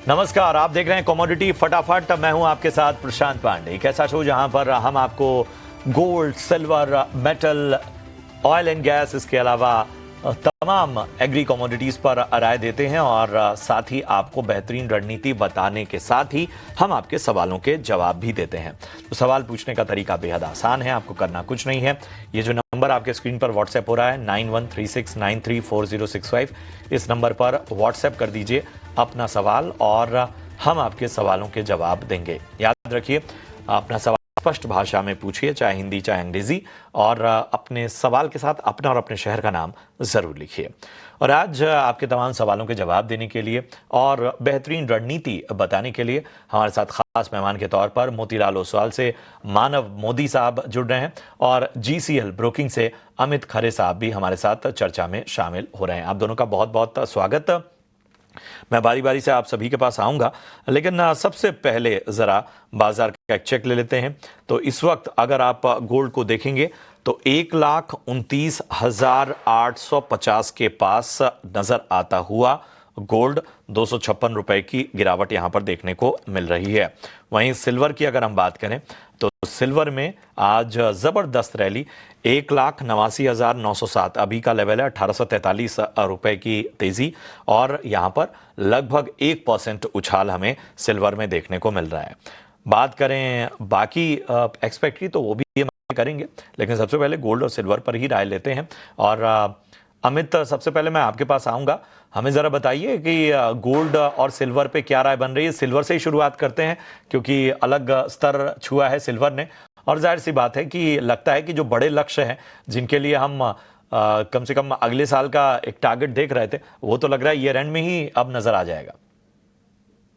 नमस्कार, आप देख रहे हैं कमोडिटी फटाफट। मैं हूं आपके साथ प्रशांत पांडे। एक ऐसा शो जहां पर हम आपको gold, silver, metal, oil and gas, इसके अलावा तमाम एग्री कमोडिटीज पर राय देते हैं और साथ ही आपको बेहतरीन रणनीति बताने के साथ ही हम आपके सवालों के जवाब भी देते हैं। तो सवाल पूछने का तरीका बेहद आसान है, आपको करना कुछ नहीं है। ये जो नंबर आपके स्क्रीन पर व्हाट्सएप हो रहा है 9136934065, इस नंबर पर व्हाट्सएप कर दीजिए अपना सवाल और हम आपके सवालों के जवाब देंगे। याद रखिए, अपना सवाल स्पष्ट भाषा में पूछिए, चाहे हिंदी चाहे अंग्रेजी, और अपने सवाल के साथ अपना और अपने शहर का नाम जरूर लिखिए। और आज आपके तमाम सवालों के जवाब देने के लिए और बेहतरीन रणनीति बताने के लिए हमारे साथ खास मेहमान के तौर पर मोतीलाल ओसवाल से मानव मोदी साहब जुड़ रहे हैं और GCL ब्रोकिंग से अमित खरे साहब भी हमारे साथ चर्चा में शामिल हो रहे हैं। आप दोनों का बहुत बहुत स्वागत। मैं बारी बारी से आप सभी के पास आऊंगा, लेकिन सबसे पहले जरा बाजार का एक चेक ले लेते हैं। तो इस वक्त अगर आप गोल्ड को देखेंगे तो 1,29,850 के पास नजर आता हुआ गोल्ड 256 रुपए की गिरावट यहां पर देखने को मिल रही है। वहीं सिल्वर की अगर हम बात करें तो सिल्वर में आज जबरदस्त रैली, 1,89,907 अभी का लेवल है, 1843 रुपए की तेजी और यहां पर लगभग 1% उछाल हमें सिल्वर में देखने को मिल रहा है। बात करें बाकी एक्सपेक्ट की तो वो भी हम करेंगे, लेकिन सबसे पहले गोल्ड और सिल्वर पर ही राय लेते हैं। और अमित, सबसे पहले मैं आपके पास आऊंगा, हमें जरा बताइए कि गोल्ड और सिल्वर पे क्या राय बन रही है। सिल्वर से ही शुरुआत करते हैं क्योंकि अलग स्तर छुआ है सिल्वर ने, और जाहिर सी बात है कि लगता है कि जो बड़े लक्ष्य हैं जिनके लिए हम कम से कम अगले साल का एक टारगेट देख रहे थे, वो तो लग रहा है ईयर एंड में ही अब नजर आ जाएगा।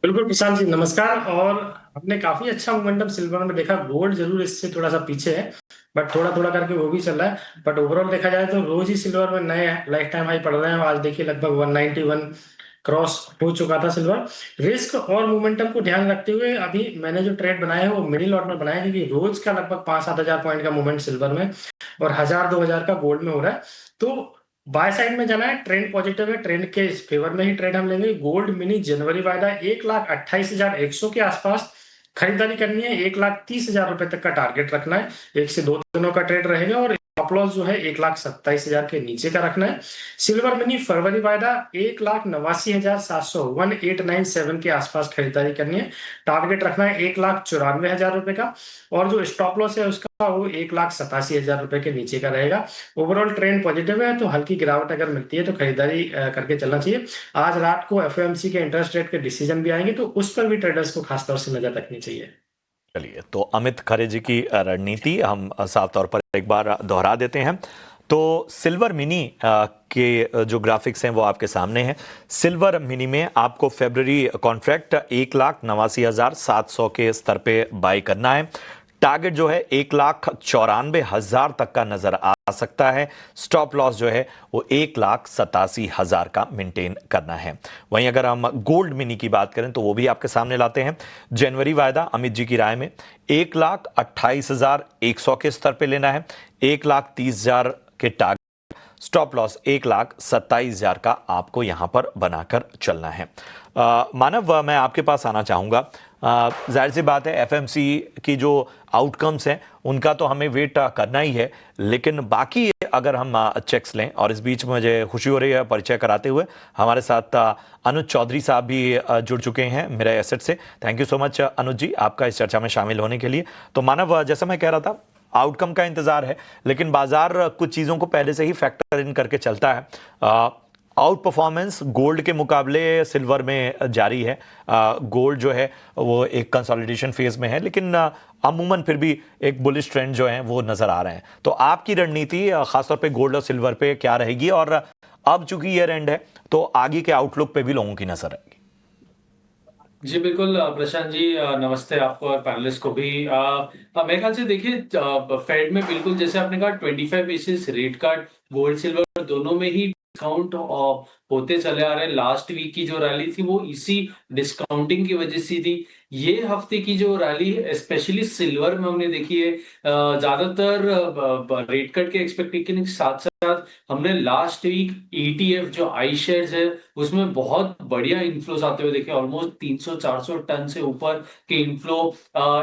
बिल्कुल प्रशांत जी, नमस्कार। और हमने काफी अच्छा मोमेंटम सिल्वर में देखा। गोल्ड जरूर इससे थोड़ा सा पीछे है, बट थोड़ा थोड़ा करके वो भी चल रहा है। बट ओवरऑल देखा जाए तो रोज ही सिल्वर में नए लाइफ टाइम हाई पड़ रहे हैं। आज देखिए लगभग 191 क्रॉस हो चुका था सिल्वर। रिस्क और मोमेंटम को ध्यान रखते हुए अभी मैंने जो ट्रेड बनाया है वो मिडिल लॉट में बनाया है, क्योंकि रोज का लगभग 5-7 हजार पॉइंट का मूवमेंट सिल्वर में और 1000-2000 का गोल्ड में हो रहा है। तो बाय साइड में जाना है, ट्रेंड पॉजिटिव है, ट्रेंड के फेवर में ही ट्रेड हम लेंगे। गोल्ड मिनी जनवरी वायदा 1,28,100 के आसपास खरीदारी करनी है। 1,30,000 रुपए तक का टारगेट रखना है। 1 से 2 दिनों का ट्रेड रहेगा और स्टॉप लॉस जो है 1,27,000 के नीचे का रखना है। सिल्वर मिनी फरवरी वायदा 1,89,700 1897 के आसपास खरीदारी करनी है। टारगेट रखना है 1,94,000 रुपए का, और जो स्टॉप लॉस है उसका वो 1,87,000 रुपए के नीचे का रहेगा। ओवरऑल ट्रेंड पॉजिटिव है, तो हल्की गिरावट अगर मिलती है तो खरीदारी करके चलना चाहिए। आज रात को FOMC के इंटरेस्ट रेट के डिसीजन भी आएंगे, तो उस पर भी ट्रेडर्स को खासतौर से नजर रखनी चाहिए। चलिए, तो अमित खरे जी की रणनीति हम साफ तौर पर एक बार दोहरा देते हैं। तो सिल्वर मिनी के जो ग्राफिक्स हैं वो आपके सामने हैं। सिल्वर मिनी में आपको फेब्रुअरी कॉन्ट्रैक्ट 1,89,700 के स्तर पे बाय करना है। टारगेट जो है 1,94,000 तक का नजर आ सकता है। स्टॉप लॉस जो है वो 1,87,000 का मेंटेन करना है। वहीं अगर हम गोल्ड मिनी की बात करें तो वो भी आपके सामने लाते हैं। जनवरी वायदा अमित जी की राय में 1,28,100 के स्तर पे लेना है। 1,30,000 के टारगेट, स्टॉप लॉस 1,27,000 का आपको यहां पर बनाकर चलना है। मानव, मैं आपके पास आना चाहूंगा। जाहिर सी बात है, FMC की जो आउटकम्स हैं उनका तो हमें वेट करना ही है, लेकिन बाकी अगर हम चेक्स लें, और इस बीच मुझे खुशी हो रही है परिचय कराते हुए हमारे साथ अनुज चौधरी साहब भी जुड़ चुके हैं मेरे एसेट से। थैंक यू सो मच अनुज जी, आपका इस चर्चा में शामिल होने के लिए। तो मानव, जैसा मैं कह रहा था, आउटकम का इंतजार है, लेकिन बाजार कुछ चीज़ों को पहले से ही फैक्टर इन करके चलता है। आउट परफॉर्मेंस गोल्ड के मुकाबले सिल्वर में जारी है। गोल्ड जो है वो एक कंसोलिडेशन फेज में है, लेकिन अमूमन फिर भी एक बुलिश ट्रेंड जो है वो नजर आ रहे हैं। तो आपकी रणनीति खासतौर पे गोल्ड और सिल्वर पे क्या रहेगी, और अब चूंकि ईयर एंड है तो आगे के आउटलुक पे भी लोगों की नजर रहेगी? जी बिल्कुल प्रशांत जी, नमस्ते आपको और पैनलिस्ट को भी। मेरे ख्याल से देखिए, फेड में बिल्कुल जैसे आपने कहा 25 basis rate cut gold silver दोनों में ही डिस्काउंट होते चले आ रहे हैं। लास्ट वीक की जो रैली थी वो इसी डिस्काउंटिंग की वजह से थी। ये हफ्ते की जो रैली स्पेशली सिल्वर में हमने देखी है, ज्यादातर रेट कट के एक्सपेक्टेशन के साथ साथ हमने लास्ट वीक ETF जो आई शेयर्स है उसमें बहुत बढ़िया इन्फ्लोस आते हुए देखे। ऑलमोस्ट 300-400 टन से ऊपर के इन्फ्लो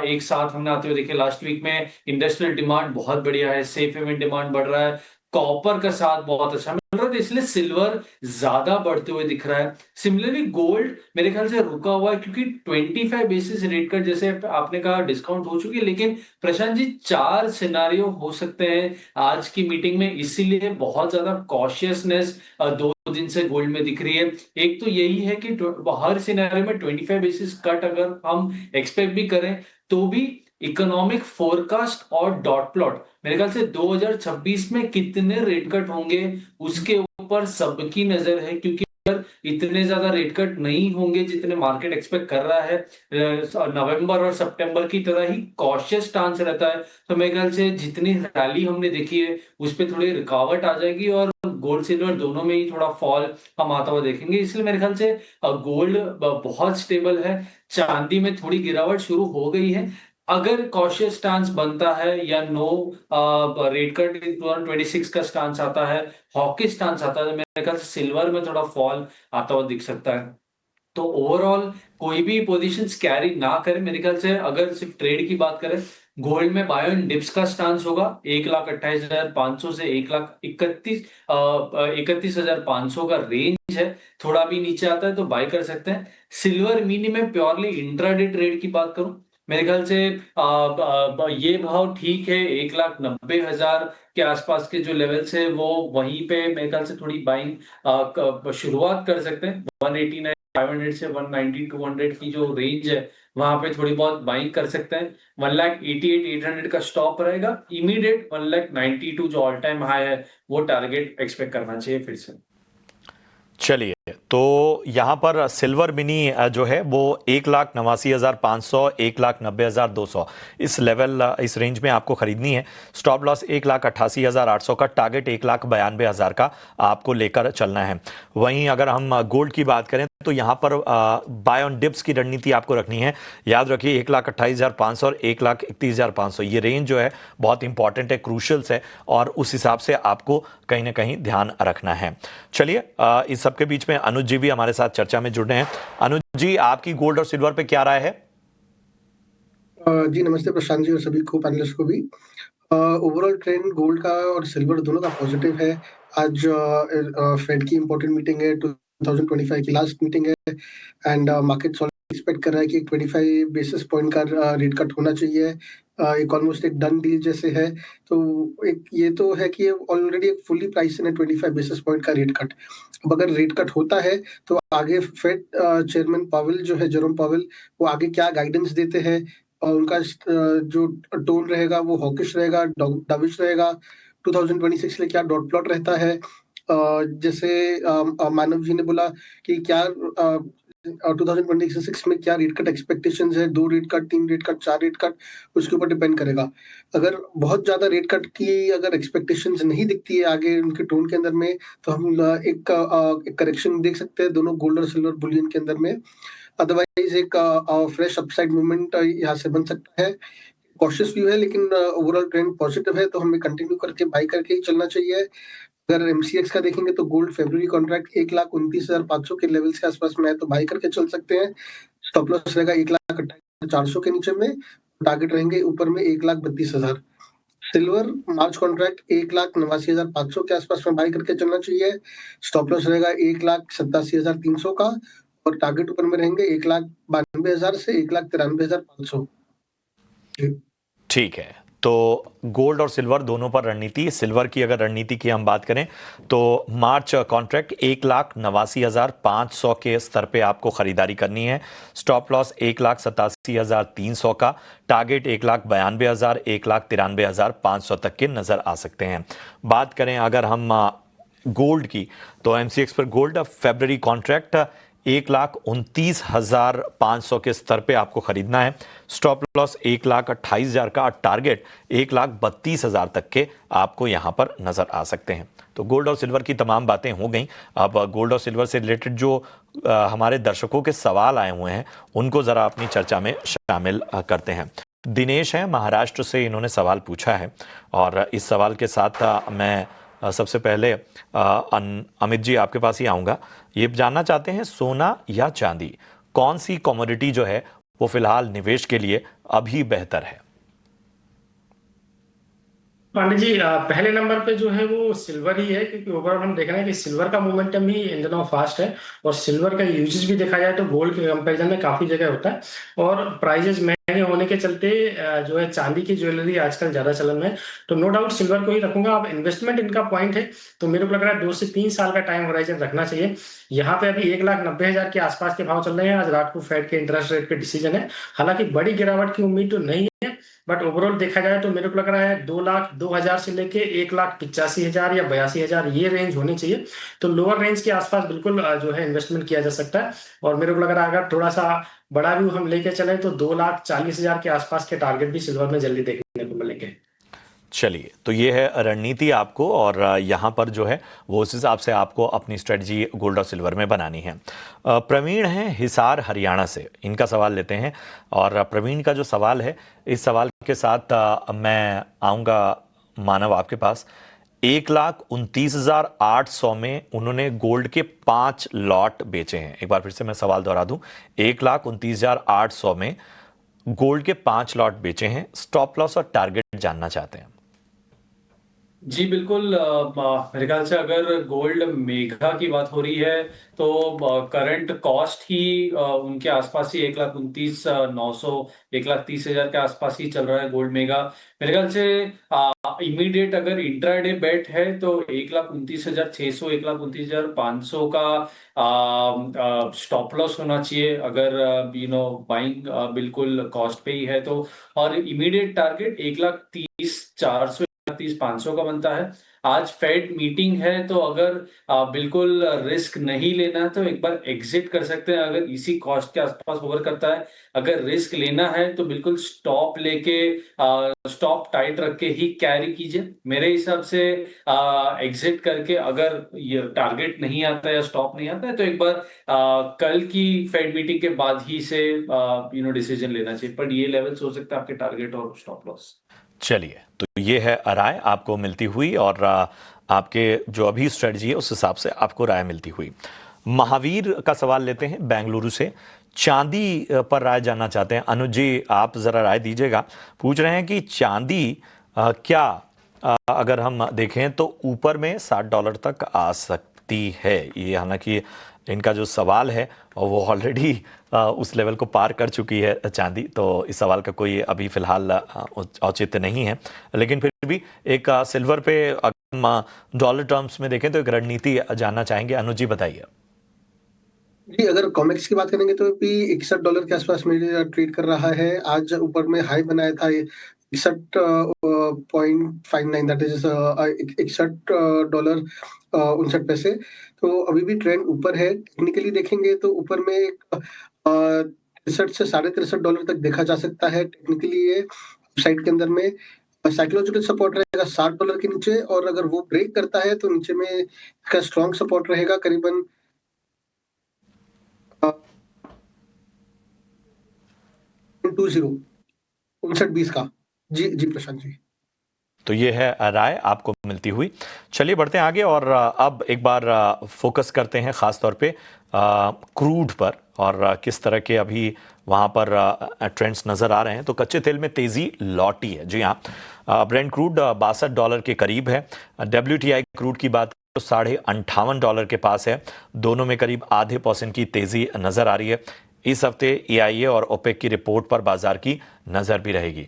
एक साथ हमने आते हुए देखे लास्ट वीक में। इंडस्ट्रियल डिमांड बहुत बढ़िया है, सेफ हेवन डिमांड बढ़ रहा है, कॉपर का साथ बहुत अच्छा मिल रहा है, तो इसलिए सिल्वर ज्यादा बढ़ते हुए दिख रहा है। सिमिलरली गोल्ड मेरे ख्याल से रुका हुआ है क्योंकि 25 बेसिस रेट कट जैसे आपने कहा डिस्काउंट हो चुकी है, लेकिन प्रशांत जी 4 सिनारियो हो सकते हैं आज की मीटिंग में, इसीलिए बहुत ज्यादा कॉशियसनेस 2 दिन से गोल्ड में दिख रही है। एक तो यही है कि हर सिनेरियो में 25 बेसिस कट अगर हम एक्सपेक्ट भी करें तो भी इकोनॉमिक फोरकास्ट और डॉट प्लॉट मेरे ख्याल से 2026 में कितने रेट कट होंगे उसके ऊपर सबकी नजर है, क्योंकि अगर इतने ज्यादा रेट कट नहीं होंगे जितने मार्केट एक्सपेक्ट कर रहा है, नवंबर और सितंबर की तरह ही कॉशियस स्टांस रहता है, तो मेरे ख्याल से जितनी रैली हमने देखी है उस पर थोड़ी रुकावट आ जाएगी और गोल्ड सिल्वर दोनों में ही थोड़ा फॉल हम आता हुआ देखेंगे। इसलिए मेरे ख्याल से गोल्ड बहुत स्टेबल है। चांदी में थोड़ी गिरावट शुरू हो गई है। अगर कॉशियस स्टांस बनता है या नो रेट कट 2026 का स्टांस आता है, हॉकिश स्टांस आता है, तो मेरे ख्याल से सिल्वर में थोड़ा फॉल आता हुआ दिख सकता है। तो ओवरऑल कोई भी पोजीशंस कैरी ना करें मेरे ख्याल से। अगर सिर्फ ट्रेड की बात करें, गोल्ड में बाय एंड डिप्स का स्टांस होगा 1,28,500 से 1,31,500 का रेंज है। थोड़ा भी नीचे आता है तो बाय कर सकते हैं। Silver minimum purely intraday trade की बात करूं, मेरे ख्याल से ये भाव ठीक है। 1,90,000 के आसपास के जो लेवल्स है वो वहीं पे मेरे ख्याल से थोड़ी बाइंग शुरुआत कर सकते हैं। 189 500 से 190 200 की जो रेंज है वहां पे थोड़ी बहुत बाइंग कर सकते हैं। 1,88,800 का स्टॉप रहेगा। इमीडिएट 1,92 जो ऑल टाइम हाई है वो टारगेट एक्सपेक्ट करना चाहिए फिर से। चलिए, तो यहाँ पर सिल्वर मिनी जो है वो 1,89,500, 1,90,200 इस लेवल इस रेंज में आपको खरीदनी है। स्टॉप लॉस 1,88,800 का, टारगेट 1,92,000 का आपको लेकर चलना है। वहीं अगर हम गोल्ड की बात करें तो यहाँ पर बाय ऑन डिप्स की रणनीति आपको रखनी है। याद रखिए 1,28,500 और 1,31,500 ये रेंज जो है बहुत इंपॉर्टेंट है, क्रूशल्स है, और उस हिसाब से आपको कहीं ना कहीं ध्यान रखना है। चलिए, इस सबके बीच में अनुज जी भी हमारे साथ चर्चा में जुड़ रहे हैं। अनुज जी, आपकी गोल्ड और सिल्वर पे क्या राय है? जी नमस्ते प्रशांत जी और सभी को, पैनलिस्ट को भी। ओवरऑल ट्रेंड गोल्ड का और सिल्वर दोनों का पॉजिटिव है। आज फेड की इंपॉर्टेंट मीटिंग है, 2025 की लास्ट मीटिंग है, एंड मार्केट एक्सपेक्ट कर रहा है कि 25 बेसिस पॉइंट का रेट कट होना चाहिए। एक ऑलमोस्ट एक डन डील जैसे है। तो एक ये तो है कि ऑलरेडी एक फुली प्राइस है 25 बेसिस पॉइंट का रेट कट। अब अगर रेट कट होता है तो आगे फेड चेयरमैन पावेल जो है, जेरोम पावेल, वो आगे क्या गाइडेंस देते हैं और उनका जो टोन रहेगा वो हॉकिश रहेगा, डविश रहेगा। 2026 के लिए क्या डॉट प्लॉट रहता है। जैसे मानव जी ने बोला कि क्या 2026 में क्या रेट कट एक्सपेक्टेशंस है, 2 rate cut, 3 rate cut, 4 rate cut, उसके ऊपर डिपेंड करेगा। अगर बहुत ज्यादा रेट कट की अगर एक्सपेक्टेशंस नहीं दिखती है आगे उनके टोन के अंदर में, तो हम एक करेक्शन देख सकते हैं दोनों गोल्ड और सिल्वर बुलियन के अंदर में। अदरवाइज एक फ्रेश अपसाइड मूवमेंट यहाँ से बन सकता है। कॉशियस व्यू है, लेकिन ओवरऑल ट्रेंड पॉजिटिव है, तो हमें कंटिन्यू करके बाई करके ही चलना चाहिए। अगर एमसीएक्स का देखेंगे तो गोल्ड फेब्रुअरी कॉन्ट्रैक्ट 1,29,500 के लेवल्स के आसपास में है, तो बाई करके चल सकते हैं। स्टॉप लॉस रहेगा 1,28,400 के नीचे में, टारगेट रहेंगे ऊपर में 1,32,000। सिल्वर मार्च कॉन्ट्रैक्ट 1,89,500 के आसपास में बाई करके चलना चाहिए। स्टॉप लॉस रहेगा 1,87,300 का, और टारगेट ऊपर में रहेंगे 1,92,000 से 1,93,500। ठीक है, तो गोल्ड और सिल्वर दोनों पर रणनीति। सिल्वर की अगर रणनीति की हम बात करें तो मार्च कॉन्ट्रैक्ट 1,89,500 के स्तर पे आपको खरीदारी करनी है। स्टॉप लॉस 1,87,300 का, टारगेट 1,92,000, 1,93,500 तक के नजर आ सकते हैं। बात करें अगर हम गोल्ड की, तो एमसीएक्स पर गोल्ड फरवरी कॉन्ट्रैक्ट 1,29,500 के स्तर पे आपको खरीदना है। स्टॉप लॉस 1,28,000 का, टारगेट 1,32,000 तक के आपको यहां पर नजर आ सकते हैं। तो गोल्ड और सिल्वर की तमाम बातें हो गई। अब गोल्ड और सिल्वर से रिलेटेड जो हमारे दर्शकों के सवाल आए हुए हैं उनको जरा अपनी चर्चा में शामिल करते हैं। दिनेश हैं महाराष्ट्र से, इन्होंने सवाल पूछा है और इस सवाल के साथ मैं सबसे पहले अमित जी आपके पास ही आऊँगा। ये जानना चाहते हैं सोना या चांदी, कौन सी कमोडिटी जो है वो फिलहाल निवेश के लिए अभी बेहतर है? पांडे जी, पहले नंबर पे जो है वो सिल्वर ही है, क्योंकि ओवरऑल हम देख रहे हैं कि सिल्वर का मोमेंटम ही इन दिनों फास्ट है और सिल्वर का यूजेज भी देखा जाए तो गोल्ड के कंपैरिजन में काफी जगह होता है और प्राइजेस महंगे होने के चलते जो है चांदी की ज्वेलरी आजकल ज्यादा चलन में है। तो नो डाउट सिल्वर को ही रखूंगा। अब इन्वेस्टमेंट इनका पॉइंट है तो मेरे को लग रहा है 2 से 3 साल का टाइम होराइजन रखना चाहिए। यहाँ पे अभी 1,90,000 के आसपास के भाव चल रहे हैं। आज रात को फेड के इंटरेस्ट रेट पे डिसीजन है, हालांकि बड़ी गिरावट की उम्मीद तो नहीं है, बट ओवरऑल देखा जाए तो मेरे को लग रहा है 2,02,000 से लेके 1,85,000 या 82,000 ये रेंज होनी चाहिए। तो लोअर रेंज के आसपास बिल्कुल जो है इन्वेस्टमेंट किया जा सकता है और मेरे को लग रहा है अगर थोड़ा सा बड़ा व्यू हम लेके चले तो 2,40,000 के आसपास के टारगेट भी सिल्वर में जल्दी देखने को मिलेंगे। चलिए, तो ये है रणनीति आपको, और यहाँ पर जो है वो उस हिसाब से आपको अपनी स्ट्रेटजी गोल्ड और सिल्वर में बनानी है। प्रवीण हैं हिसार हरियाणा से, इनका सवाल लेते हैं और प्रवीण का जो सवाल है इस सवाल के साथ मैं आऊँगा मानव आपके पास। 1,29,800 में उन्होंने गोल्ड के 5 लॉट बेचे हैं। एक बार फिर से मैं सवाल दोहरा दूं, 1,29,800 में गोल्ड के 5 लॉट बेचे हैं। स्टॉप लॉस और टारगेट जानना चाहते हैं। जी बिल्कुल। मेरे ख्याल से अगर गोल्ड मेगा की बात हो रही है तो करंट कॉस्ट ही उनके आसपास ही 1,29,900 1,30,000 के आसपास ही चल रहा है गोल्ड मेगा। मेरे ख्याल से इमीडिएट अगर इंट्राडे बेट है तो 1,29,600 1,29,500 का स्टॉप लॉस होना चाहिए अगर बाइंग बिल्कुल कॉस्ट पे ही है तो। और इमीडिएट टारगेट 1,30,400 1,30,500 का बनता है। आज फेड मीटिंग है तो अगर बिल्कुल रिस्क नहीं लेना है तो एक बार एग्जिट कर सकते हैं अगर इसी कॉस्ट के आसपास होवर करता है। अगर रिस्क लेना है तो बिल्कुल स्टॉप लेके स्टॉप टाइट रख के ही कैरी कीजिए। मेरे हिसाब से एग्जिट करके अगर ये टारगेट नहीं आता है या स्टॉप नहीं आता है तो एक बार कल की फेड मीटिंग के बाद ही से डिसीजन लेना चाहिए। पर ये लेवल्स हो सकता है आपके टारगेट और स्टॉप लॉस। चलिए, तो ये है राय आपको मिलती हुई और आपके जो अभी स्ट्रेटजी है उस हिसाब से आपको राय मिलती हुई। महावीर का सवाल लेते हैं बेंगलुरु से, चांदी पर राय जानना चाहते हैं। अनुज जी आप जरा राय दीजिएगा। पूछ रहे हैं कि चांदी क्या अगर हम देखें तो ऊपर में $60 तक आ सकती है। ये हालांकि इनका जो सवाल है वो ऑलरेडी उस लेवल को पार कर चुकी है चांदी, तो इस सवाल का कोई अभी फिलहाल औचित्य नहीं है। लेकिन फिर भी एक सिल्वर पे अगर हम डॉलर टर्म्स में देखें तो एक रणनीति जानना चाहेंगे। अनुज जी बताइए। जी, अगर कॉमेक्स की बात करेंगे तो भी $61 के आसपास में ट्रेड कर रहा है। आज ऊपर में हाई बनाया था 61.59, दैट इज $61.59। तो अभी भी ट्रेंड ऊपर है। टेक्निकली देखेंगे तो ऊपर में 63 से $63.5 तक देखा जा सकता है टेक्निकली। ये साइड के अंदर में साइकोलॉजिकल सपोर्ट रहेगा $60 के नीचे, और अगर वो ब्रेक करता है तो नीचे में इसका स्ट्रॉन्ग सपोर्ट रहेगा करीबन 59.20 का। जी जी प्रशांत जी। तो ये है राय आपको मिलती हुई। चलिए बढ़ते हैं आगे और अब एक बार फोकस करते हैं ख़ास तौर पे क्रूड पर और किस तरह के अभी वहाँ पर ट्रेंड्स नज़र आ रहे हैं। तो कच्चे तेल में तेज़ी लौटी है। जी हाँ, ब्रेंट क्रूड $62 के करीब है। WTI क्रूड की बात तो $58 के पास है। दोनों में करीब ½ % की तेज़ी नज़र आ रही है। इस हफ्ते EIA और ओपेक की रिपोर्ट पर बाजार की नज़र भी रहेगी।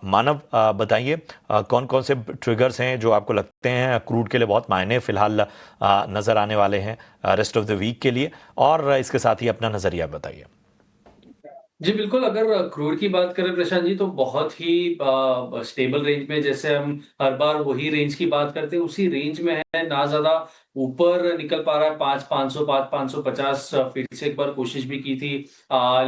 मानव बताइए कौन कौन से ट्रिगर्स हैं जो आपको लगते हैं क्रूड के लिए बहुत मायने फिलहाल नज़र आने वाले हैं रेस्ट ऑफ द वीक के लिए, और इसके साथ ही अपना नज़रिया बताइए। जी बिल्कुल। अगर क्रूड की बात करें प्रशांत जी तो बहुत ही स्टेबल रेंज में, जैसे हम हर बार वही रेंज की बात करते हैं उसी रेंज में है। ना ज्यादा ऊपर निकल पा रहा है 5,500 5,550 फिर से एक बार कोशिश भी की थी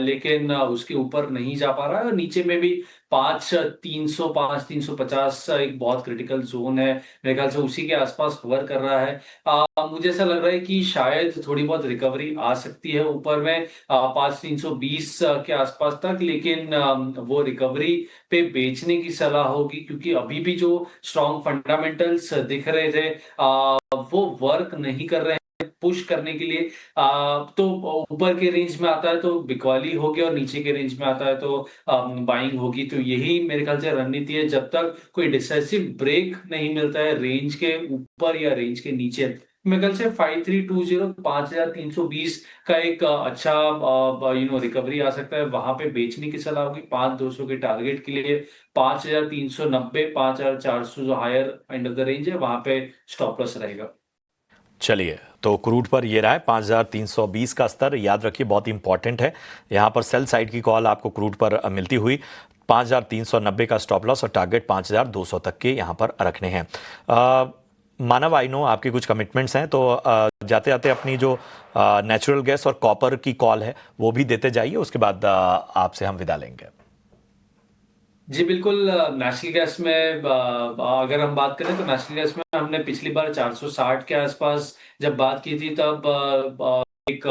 लेकिन उसके ऊपर नहीं जा पा रहा है और नीचे में भी 5,300 5,350 एक बहुत क्रिटिकल जोन है मेरे ख्याल से उसी के आसपास कवर कर रहा है मुझे ऐसा लग रहा है कि शायद थोड़ी बहुत रिकवरी आ सकती है ऊपर में 5,320 के आसपास तक लेकिन वो रिकवरी पे बेचने की सलाह होगी क्योंकि अभी भी जो स्ट्रॉन्ग फंडामेंटल्स दिख रहे थे वो वर्क नहीं कर रहे हैं पुश करने के लिए तो ऊपर के रेंज में आता है तो बिकवाली होगी और नीचे के रेंज में आता है तो बाइंग होगी तो यही मेरे ख्याल से रणनीति है जब तक कोई डिसाइसिव ब्रेक नहीं मिलता है रेंज के ऊपर या रेंज के नीचे मेरे ख्याल से 5320 5,320 का एक अच्छा रिकवरी आ सकता है वहां पे बेचने की सलाह होगी 5,200 के टारगेट के लिए 5,390 5,400 जो higher end of the range है वहां पे स्टॉप लॉस रहेगा चलिए, तो क्रूड पर ये रहा है 5,320 का स्तर, याद रखिए बहुत इंपॉर्टेंट है। यहाँ पर सेल साइड की कॉल आपको क्रूड पर मिलती हुई 5,390 का स्टॉप लॉस और टारगेट 5,200 तक के यहाँ पर रखने हैं। मानव, आई नो आपकी कुछ कमिटमेंट्स हैं, तो जाते जाते अपनी जो नेचुरल गैस और कॉपर की कॉल है वो भी देते जाइए, उसके बाद आपसे हम विदा लेंगे। जी बिल्कुल नेशनल गैस में अगर हम बात करें तो नेशनल गैस में हमने पिछली बार 460 के आसपास जब बात की थी तब एक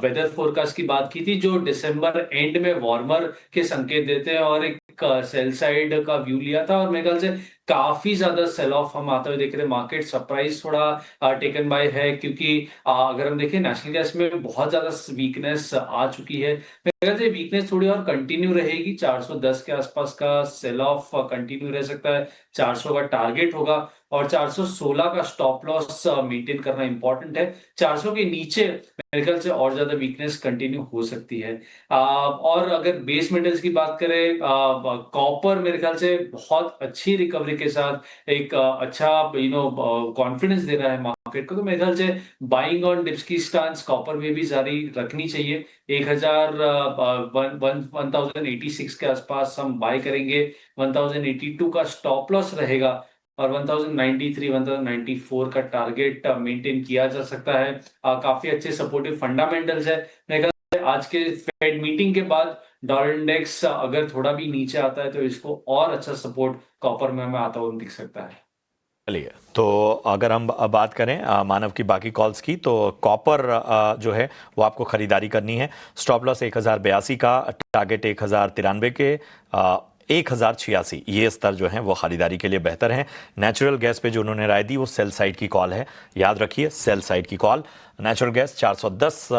वेदर फोरकास्ट की बात की थी जो दिसंबर एंड में वार्मर के संकेत देते हैं और एक सेल साइड का व्यू लिया था और मेरे ख्याल से काफी ज्यादा सेल ऑफ हम आते हुए देख रहे हैं मार्केट सरप्राइज थोड़ा टेकन बाय है क्योंकि अगर हम देखें नेशनल गैस में बहुत ज्यादा वीकनेस आ चुकी है मेरे ख्याल से वीकनेस थोड़ी और कंटिन्यू रहेगी 410 के आसपास का सेल ऑफ कंटिन्यू रह सकता है 400 का टारगेट होगा और 416 का स्टॉप लॉस मेंटेन करना इंपॉर्टेंट है 400 के नीचे मेरे ख्याल से और ज्यादा वीकनेस कंटिन्यू हो सकती है और अगर बेस मेटल्स की बात करें कॉपर मेरे ख्याल से बहुत अच्छी रिकवरी के साथ एक अच्छा कॉन्फिडेंस दे रहा है मार्केट को तो मेरे ख्याल से बाइंग ऑन डिप्स की स्टांस कॉपर में भी जारी रखनी चाहिए 1086 के आसपास हम बाय करेंगे 1082 का स्टॉप लॉस रहेगा और 1093 1094 का टारगेट मेंटेन किया जा सकता है काफी अच्छे सपोर्टिव फंडामेंटल्स है मेरे ख्याल से आज के फेड मीटिंग के बाद डॉलर इंडेक्स अगर थोड़ा भी नीचे आता है तो इसको और अच्छा सपोर्ट कॉपर में हमें आता हुआ दिख सकता है चलिए, तो अगर हम बात करें मानव की बाकी कॉल्स की, तो कॉपर जो है वो आपको खरीदारी करनी है। स्टॉप लॉस 1,082 का, टारगेट 1,093 के, 1,086 ये स्तर जो हैं वो खरीदारी के लिए बेहतर हैं। नेचुरल गैस पे जो उन्होंने राय दी वो सेल साइड की कॉल है, याद रखिए सेल साइड की कॉल। नेचुरल गैस 410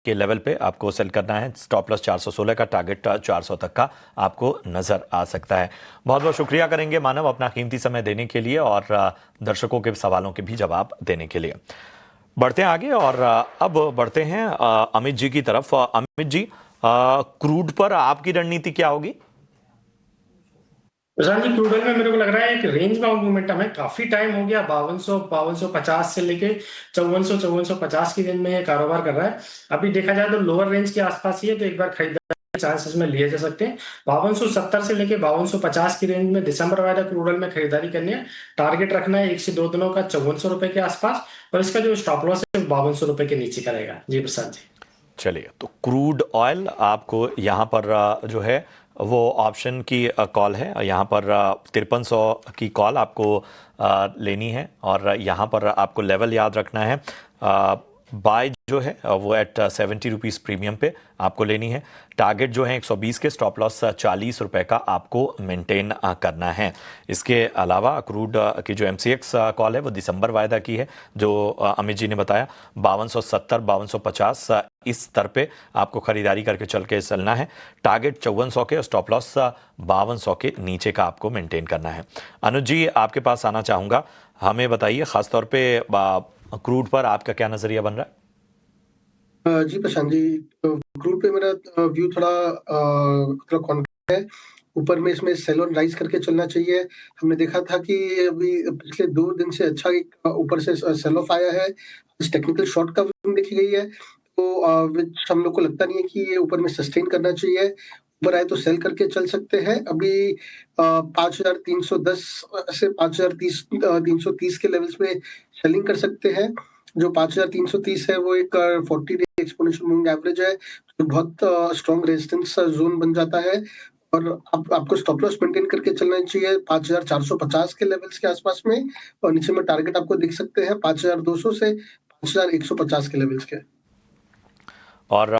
के लेवल पे आपको सेल करना है, स्टॉप लॉस 416 का, टारगेट 400 तक का आपको नज़र आ सकता है। बहुत बहुत शुक्रिया करेंगे मानव अपना कीमती समय देने के लिए और दर्शकों के सवालों के भी जवाब देने के लिए। बढ़ते हैं आगे और अब बढ़ते हैं अमित जी की तरफ। अमित जी, क्रूड पर आपकी रणनीति क्या होगी? प्रशांत जी क्रूड ऑयल में मेरे को लग रहा है एक रेंज बाउंड मोमेंटम है काफी टाइम हो गया 5250 से लेके 5450 की रेंज में ये कारोबार कर रहा है अभी देखा जाए तो लोअर रेंज के आसपास ही है तो एक बार खरीदारी के चांसेस में लिए जा सकते हैं 5270 से लेके 5250 की रेंज में दिसंबर वाला क्रूड ऑयल में खरीदारी करनी है टारगेट रखना है 1 से 2 दिनों का 5400 रुपए के आसपास और इसका जो स्टॉप लॉस है 5200 रुपए के नीचे का रहेगा जी प्रशांत जी। चलिए, तो क्रूड ऑयल आपको यहाँ पर जो है वो ऑप्शन की कॉल है, यहाँ पर 5300 की कॉल आपको लेनी है और यहाँ पर आपको लेवल याद रखना है। बाय जो है वो एट 70 रुपीज़ प्रीमियम पे आपको लेनी है। टारगेट जो है 120 के, स्टॉप लॉस 40 रुपए का आपको मेंटेन करना है। इसके अलावा क्रूड की जो MCX कॉल है वो दिसंबर वायदा की है, जो अमित जी ने बताया 5270 5250 इस स्तर पे आपको खरीदारी करके चलना है। टारगेट 5400 के और स्टॉप लॉस 5200 के नीचे का आपको मेंटेन करना है। अनुज जी, आपके पास आना चाहूँगा, हमें बताइए खासतौर पे क्रूड पर आपका क्या नजरिया बन रहा है? जी प्रशांत जी, क्रूड पे मेरा व्यू थोड़ा कॉन्फिडेंट है। ऊपर में इसमें सेल ऑन राइज करके चलना चाहिए। हमने देखा था कि अभी पिछले 2 दिन से अच्छा एक ऊपर से सेल ऑफ आया है। इस टेक्निकल शॉर्ट का व्यू देखी गई है, तो विच हम लोग को लगता नहीं है कि ये ऊपर में सस्टेन करना चाहिए। ऊपर आए तो सेल करके चल सकते हैं। अभी 5310 से 5030 330 के लेवल्स में सेलिंग कर सकते हैं। जो 5330 है वो एक 40 डे एक्सपोनेंशियल मूविंग एवरेज है, जो बहुत स्ट्रॉन्ग रेजिस्टेंस जोन बन जाता है और आपको स्टॉप लॉस मेंटेन करके चलना चाहिए 5450 के लेवल्स के आसपास में, और नीचे में टारगेट आपको दिख सकते हैं 5200 से 5150 के लेवल्स के। और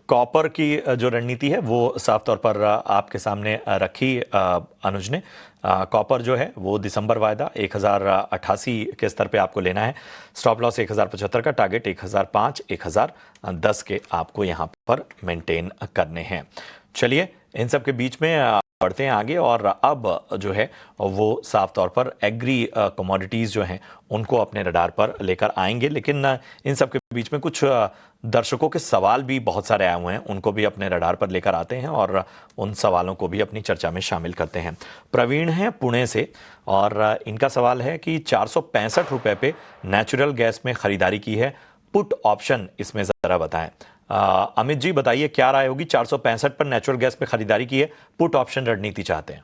कॉपर की जो रणनीति है वो साफ तौर पर आपके सामने रखी अनुज ने। कॉपर जो है वो दिसंबर वायदा 1088 के स्तर पे आपको लेना है। स्टॉप लॉस 1075 का, टारगेट 1005, 1010 के आपको यहाँ पर मेंटेन करने हैं। चलिए इन सब के बीच में बढ़ते हैं आगे, और अब जो है वो साफ तौर पर एग्री कमोडिटीज़ जो हैं उनको अपने रडार पर लेकर आएंगे। लेकिन इन सब के बीच में कुछ दर्शकों के सवाल भी बहुत सारे आए हुए हैं, उनको भी अपने रडार पर लेकर आते हैं और उन सवालों को भी अपनी चर्चा में शामिल करते हैं। प्रवीण हैं पुणे से, और इनका सवाल है कि 465 रुपये पे नेचुरल गैस में ख़रीदारी की है, पुट ऑप्शन इसमें ज़रा बताएं। अमित जी बताइए क्या राय होगी? 465 पर नेचुरल गैस पे खरीदारी की है, पुट ऑप्शन रणनीति चाहते हैं।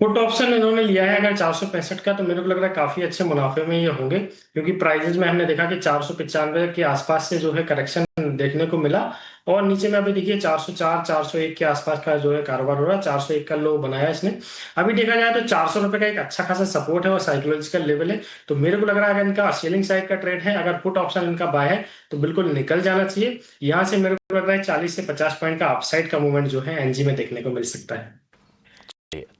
पुट ऑप्शन इन्होंने लिया है अगर 465 का, तो मेरे को लग रहा है काफी अच्छे मुनाफे में ये होंगे, क्योंकि प्राइजेज में हमने देखा कि 495 के आसपास से जो है करेक्शन देखने को मिला, और नीचे में अभी देखिए 404 401 के आसपास का जो है कारोबार हो रहा है। 401 का लो बनाया इसने। अभी देखा जाए तो 400 रुपए का एक अच्छा खासा सपोर्ट है और साइकोलॉजिकल लेवल है। तो मेरे को लग रहा है अगर इनका सेलिंग साइड का ट्रेड है, अगर पुट ऑप्शन इनका बाय है तो बिल्कुल निकल जाना चाहिए। यहाँ से मेरे को लग रहा है 40 से 50 पॉइंट का अपसाइड का मूवमेंट जो है एनजी में देखने को मिल सकता है।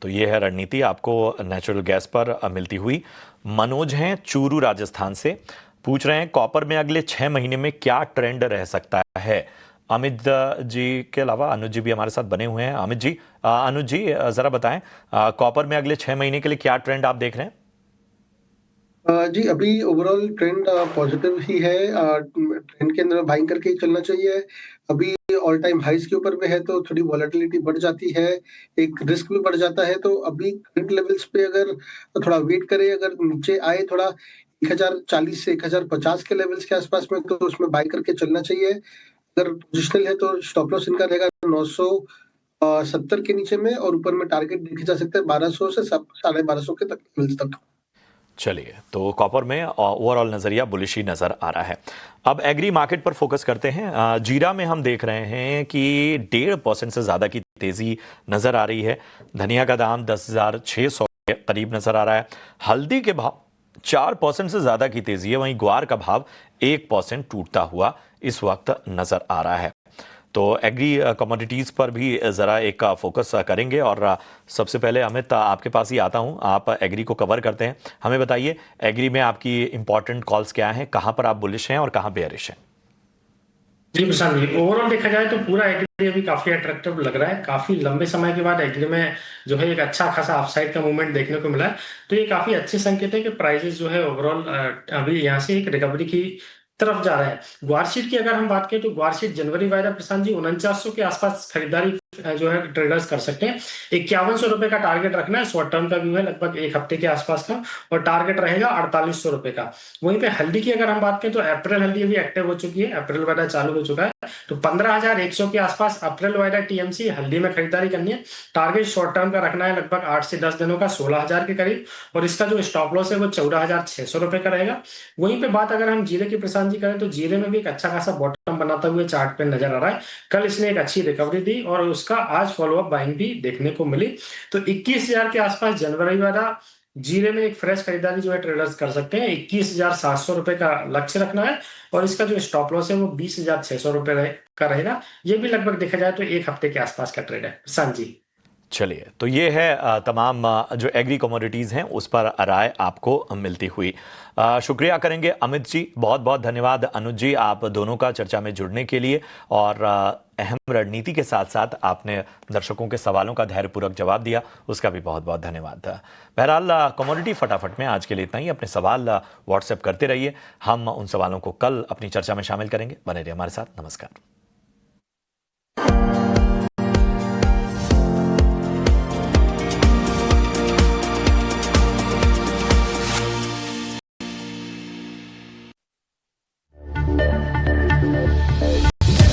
तो ये है रणनीति आपको नेचुरल गैस पर मिलती हुई। मनोज हैं चूरू राजस्थान से, पूछ रहे हैं कॉपर में अगले 6 महीने में क्या ट्रेंड रह सकता है। अमित जी के अलावा अनुज जी भी हमारे साथ बने हुए हैं। अमित जी, अनुज जी जरा बताएं कॉपर में अगले 6 महीने के लिए क्या ट्रेंड आप देख रहे हैं? जी, अभी ओवरऑल ट्रेंड पॉजिटिव ही है। ट्रेंड के अंदर बाइंग करके ही चलना चाहिए। अभी ऑल टाइम हाइज के ऊपर में है तो थोड़ी वॉलेटिलिटी बढ़ जाती है, एक रिस्क भी बढ़ जाता है। तो अभी करंट लेवल्स पे अगर थोड़ा वेट करें, अगर नीचे आए थोड़ा 1040 से 1050 के लेवल्स के आसपास में, तो उसमें बाई करके चलना चाहिए। अगर पोजिशनल है तो स्टॉप लॉस इनका रहेगा 970 के नीचे में, और ऊपर में टारगेट देखे जा सकते हैं 1200 से 1250 के तक लेवल्स तक। चलिए, तो कॉपर में ओवरऑल नजरिया बुलिश ही नजर आ रहा है। अब एग्री मार्केट पर फोकस करते हैं। जीरा में हम देख रहे हैं कि 1.5% से ज्यादा की तेजी नजर आ रही है। धनिया का दाम 10,600 के करीब नजर आ रहा है। हल्दी के भाव 4% से ज्यादा की तेजी है, वहीं ग्वार का भाव 1% टूटता हुआ इस वक्त नजर आ रहा है। तो एग्री कमोडिटीज़ पर भी ज़रा एक फोकस करेंगे, और सबसे पहले अमित आपके पास ही आता हूं, आप एग्री को कवर करते हैं। हमें बताइए एग्री में आपकी इंपॉर्टेंट कॉल्स क्या हैं, कहां पर आप बुलिश हैं और कहां बेयरिश हैं? जी प्रशांत जी, ओवरऑल देखा जाए तो पूरा एग्री अभी काफी अट्रैक्टिव लग रहा है। काफी लंबे समय के बाद एग्री में जो है एक अच्छा खासा अपसाइड का मूवमेंट देखने को मिला है। तो ये काफी अच्छे संकेत है कि प्राइसेस जो है ओवरऑल अभी यहाँ से एक रिकवरी की तरफ जा रहा है। ग्वारशीट की अगर हम बात करें तो ग्वारशीट जनवरी वायदा प्रशांत जी 4900 के आसपास खरीदारी जो है ट्रेडर्स कर सकते हैं। 5100 रुपए का टारगेट रखना है। शॉर्ट टर्म का व्यू है लगभग एक हफ्ते के आसपास का, और टारगेट रहेगा 4800 रुपए का। वहीं पे हल्दी की अगर हम बात करें तो अप्रैल हल्दी अभी एक्टिव हो चुकी है, अप्रैल वायदा चालू हो चुका है। तो 15,100 के आसपास अप्रैल वायदा टीएमसी हल्दी में खरीदारी करनी है। टारगेट शॉर्ट टर्म का रखना है लगभग 8 से 10 दिनों का 16,000 के करीब, और इसका जो स्टॉप लॉस है वो 14,600 रुपए का रहेगा। वहीं पे बात अगर हम जीरे की प्रशांत जी करें तो जीरे में भी एक अच्छा खासा बॉटम बनाता हुए चार्ट पे नजर आ रहा है। कल इसने एक अच्छी रिकवरी दी और उसका आज फॉलोअप बाइंग भी देखने को मिली। तो 21,000 के आसपास जनवरी वाला जीरे में एक फ्रेश खरीदारी जो है ट्रेडर्स कर सकते हैं। 21,700 रुपए का लक्ष्य रखना है, और इसका जो स्टॉप लॉस है वो 20,600 रुपए का रहेगा। ये भी लगभग देखा जाए तो एक हफ्ते के आसपास का ट्रेड है प्रशांत जी। चलिए, तो ये है तमाम जो एग्री कमोडिटीज़ हैं उस पर राय आपको मिलती हुई। शुक्रिया करेंगे अमित जी, बहुत बहुत धन्यवाद अनुज जी, आप दोनों का चर्चा में जुड़ने के लिए, और अहम रणनीति के साथ साथ आपने दर्शकों के सवालों का धैर्यपूर्वक जवाब दिया, उसका भी बहुत बहुत धन्यवाद। बहरहाल कमोडिटी फटाफट में आज के लिए इतना ही। अपने सवाल व्हाट्सएप करते रहिए, हम उन सवालों को कल अपनी चर्चा में शामिल करेंगे। बने रहिए हमारे साथ। नमस्कार।